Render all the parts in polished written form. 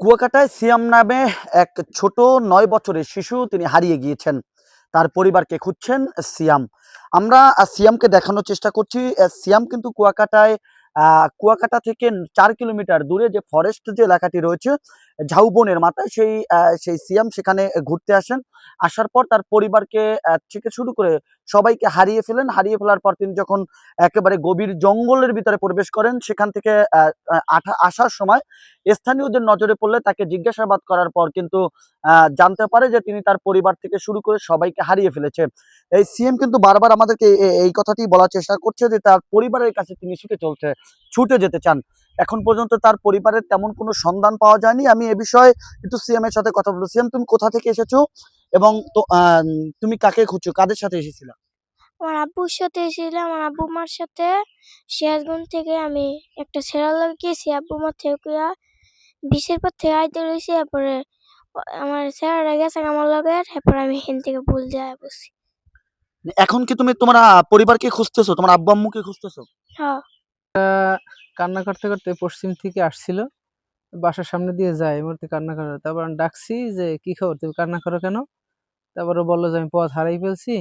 কুয়াকাটায় সিয়াম নামে এক ছোট ৯ বছরের শিশু তিনি হারিয়ে গিয়েছেন। তার পরিবারকে খুঁজছেন সিয়াম। আমরা সিয়ামকে দেখানোর চেষ্টা করছি। সিয়াম কিন্তু কুয়াকাটা থেকে ৪ কিলোমিটার দূরে যে ফরেস্ট যে এলাকাটি রয়েছে, ঝাউবনের মাথায় সেই সিয়াম সেখানে ঘুরতে আসেন। আসার পর তার পরিবারকে থেকে শুরু করে সবাইকে হারিয়ে ফেলেন। হারিয়ে ফেলার পর তিনি যখন একেবারে গভীর জঙ্গলের ভিতরে প্রবেশ করেন, সেখান থেকে আ আ আঠা আসার সময় স্থানীয়দের নজরে পড়লে তাকে জিজ্ঞাসাবাদ করার পর কিন্তু জানতে পারে যে তিনি তার পরিবার থেকে শুরু করে সবাইকে হারিয়ে ফেলেছে। এই সিএম কিন্তু বারবার আমাদেরকে এই কথাটি বলার চেষ্টা করছে যে তার পরিবারের কাছে তিনি ছুটে যেতে চান। এখন পর্যন্ত তার পরিবারের তেমন কোনো সন্ধান পাওয়া যায়নি। আমি এ বিষয়ে একটু সিএম এর সাথে কথা বলব। সিএম, তুমি কোথা থেকে এসেছো এবং তুমি কাকে খুঁজছো? কাদের সাথে এসেছিলা? আমার আব্বুর সাথে এসেছিলাম। আমার আব্বু-মার সাথে সিরাজগঞ্জ থেকে আমি একটা ছেড়ার লগে গেছি। আব্বু-মা থেইকা বিশের পর থেকে আইতে রইছি। এরপরে আমার ছেড়াটা গেছে আমার লগে। এরপরে আমি হেন থেকে ভুল দিয়ে আয়া পড়ছি। এখন কি তুমি তোমার পরিবারকে খুঁজতেছো? তোমার আব্বু-আম্মুকে খুঁজতেছো? হ্যাঁ। কান্না করতে করতে পশ্চিম থেকে আসছিল। বাসার সামনে দিয়ে যায়। এই মুহূর্তে কান্না করে। তারপর আমি ডাকছি যে, "কি খবর? তুমি কান্না করো কেন?" তারপরে ও বলল যে, "আমি পথ হারাই ফেলছি।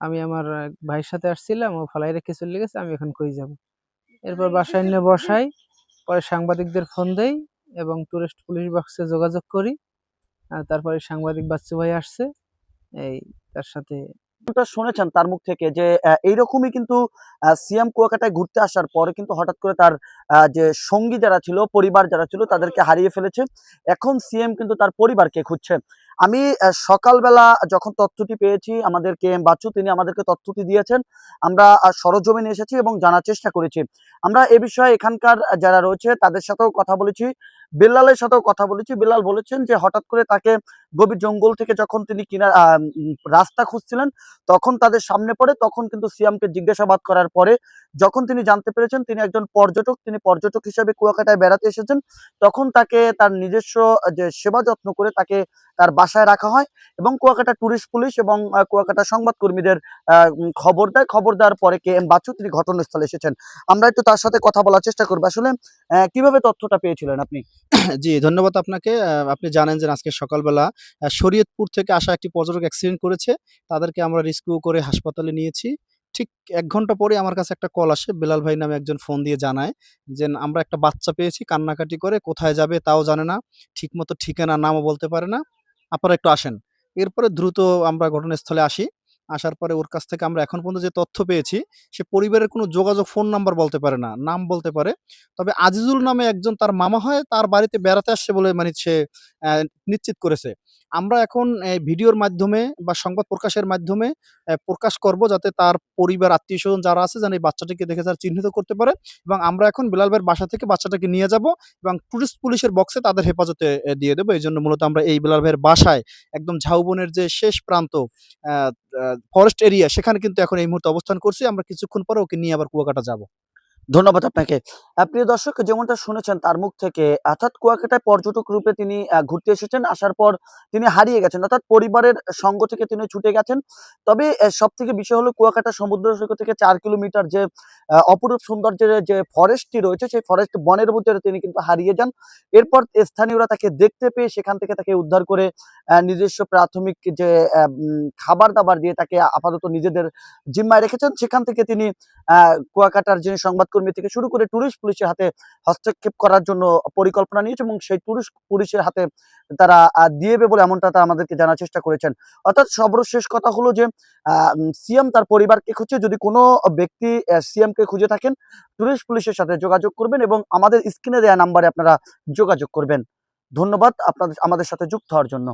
আমি আমার ভাইয়ের সাথে আসছিলাম। ও ফালায় রেখে চলে গেছে। আমি এখন কই যাবো?" এরপর বাসায় এনে বসাই। পরে সাংবাদিকদের ফোন দেই এবং টুরিস্ট পুলিশ বক্সে যোগাযোগ করি। তারপরে সাংবাদিক বাচ্চু ভাই আসছে। এই তার সাথে শুনেছেন তার মুখ থেকে যে এইরকমই কিন্তু সিয়াম কুয়াকাটায় ঘুরতে আসার পরে কিন্তু হঠাৎ করে তার যে সঙ্গী যারা ছিল, পরিবার যারা ছিল তাদেরকে হারিয়ে ফেলেছে। এখন সিএম কিন্তু তার পরিবারকে খুঁজছে। আমি সকালবেলা যখন তথ্যটি পেয়েছি, আমাদের কে এম বাচ্চু তিনি আমাদেরকে তথ্যটি দিয়েছেন। আমরা সরেজমিনে এসেছি এবং জানার চেষ্টা করেছি। আমরা এ বিষয়ে এখানকার যারা রয়েছে তাদের সাথেও কথা বলেছি, বেল্লালের সাথেও কথা বলেছি। বেল্লাল বলেছেন যে হঠাৎ করে তাকে গভীর জঙ্গল থেকে যখন তিনি রাস্তা খুঁজছিলেন তখন তাদের সামনে পড়ে। তখন কিন্তু সিয়ামকে জিজ্ঞাসাবাদ করার পরে যখন তিনি জানতে পেরেছেন তিনি একজন পর্যটক, তিনি পর্যটক হিসেবে কুয়াকাটায় বেড়াতে এসেছেন, তখন তাকে তার নিজস্ব যে সেবা যত্ন করে তাকে তার বাসায় রাখা হয় এবং কুয়াকাটা টুরিস্ট পুলিশ এবং কুয়াকাটা সংবাদকর্মীদের খবর দেয়। খবর দেওয়ার পরে কে এম বাচ্চু তিনি ঘটনাস্থলে এসেছেন। আমরা একটু তার সাথে কথা বলার চেষ্টা করব। আসলে কিভাবে তথ্যটা পেয়েছিলেন আপনি? জি, ধন্যবাদ আপনাকে। আপনি জানেন যে আজকে সকালবেলা শরীয়তপুর থেকে আসা একটি পর্যটক অ্যাক্সিডেন্ট করেছে। তাদেরকে আমরা রেস্কিউ করে হাসপাতালে নিয়েছি। ঠিক ১ ঘন্টা পরে আমার কাছে একটা কল আসে। বেলাল ভাই নামে একজন ফোন দিয়ে জানায় যে, আমরা একটা বাচ্চা পেয়েছি, কান্নাকাটি করে, কোথায় যাবে তাও জানে না। ঠিকমতো ঠিকানা, নামও বলতে পারে না। আপনারা একটু আসেন। এরপরে দ্রুত আমরা ঘটনাস্থলে আসি। আসার পরে ওর কাছ থেকে আমরা এখন পর্যন্ত যে তথ্য পেয়েছি, সে পরিবারের কোনো যোগাযোগ ফোন নাম্বার বলতে পারে না। নাম বলতে পারে। তবে আজিজুল নামে একজন তার মামা হয়, তার বাড়িতে বেড়াতে আসছে বলে মানে সে অ্যা নিশ্চিত করেছে। আমরা এখন ভিডিওর মাধ্যমে বা সংবাদ প্রকাশের মাধ্যমে প্রকাশ করব যাতে তার পরিবার, আত্মীয়স্বজন যারা আছে যেন এই বাচ্চাটিকে দেখে তারা চিহ্নিত করতে পারে এবং আমরা এখন বেলাল ভাইয়ের বাসা থেকে বাচ্চাটাকে নিয়ে যাব এবং টুরিস্ট পুলিশের বক্সে তাদের হেফাজতে দিয়ে দেব। এজন্য মূলত আমরা এই বেলাল ভাইয়ের বাসায় একদম ঝাউবনের যে শেষ প্রান্ত অ্যা আ ফরেস্ট এরিয়া সেখানে কিন্তু এখন এই মুহূর্তে অবস্থান করছি। আমরা কিছুক্ষণ পরে ওকে নিয়ে আবার কুয়াকাটা যাব। ধন্যবাদ আপনাকে। প্রিয় দর্শক, যেমনটা শুনেছেন তার মুখ থেকে, অর্থাৎ কুয়াকাটায় পর্যটক রূপে তিনি ঘুরতে এসেছেন। আসার পর তিনি হারিয়ে গেছেন। অর্থাৎ পরিবারের সঙ্গ থেকে তিনি ছুটে গেছেন। তবে সবথেকে বিষয় হলো কুয়াকাটা সমুদ্র সৈকত থেকে ৪ কিলোমিটার যে অপরূপ সৌন্দর্যের যে ফরেস্টটি রয়েছে, সেই ফরেস্ট বনের ভিতরে তিনি কিন্তু হারিয়ে যান। এরপর স্থানীয়রা তাকে দেখতে পেয়ে সেখান থেকে তাকে উদ্ধার করে নিজস্ব প্রাথমিক যে খাবার-দাবার দিয়ে তাকে আপাতত নিজেদের জিম্মায় রেখেছেন। সেখান থেকে তিনি কুয়াকাটার যিনি সংবাদকর্মী থেকে শুরু করে টুরিস্ট পুলিশের হাতে হস্তক্ষেপ করার জন্য পরিকল্পনা নিয়েছে এবং সেই টুরিস্ট পুলিশের হাতে তারা দিয়েবে বলে এমনটা তারা আমাদেরকে জানার চেষ্টা করেছেন। অর্থাৎ সর্বশেষ কথা হলো যে সিএম তার পরিবারকে খুঁজছে। যদি কোনো ব্যক্তি সিএমকে খুঁজে থাকেন, টুরিস্ট পুলিশের সাথে যোগাযোগ করবেন এবং আমাদের স্ক্রিনে দেয়া নাম্বারে আপনারা যোগাযোগ করবেন। ধন্যবাদ আমাদের সাথে যুক্ত হওয়ার জন্য।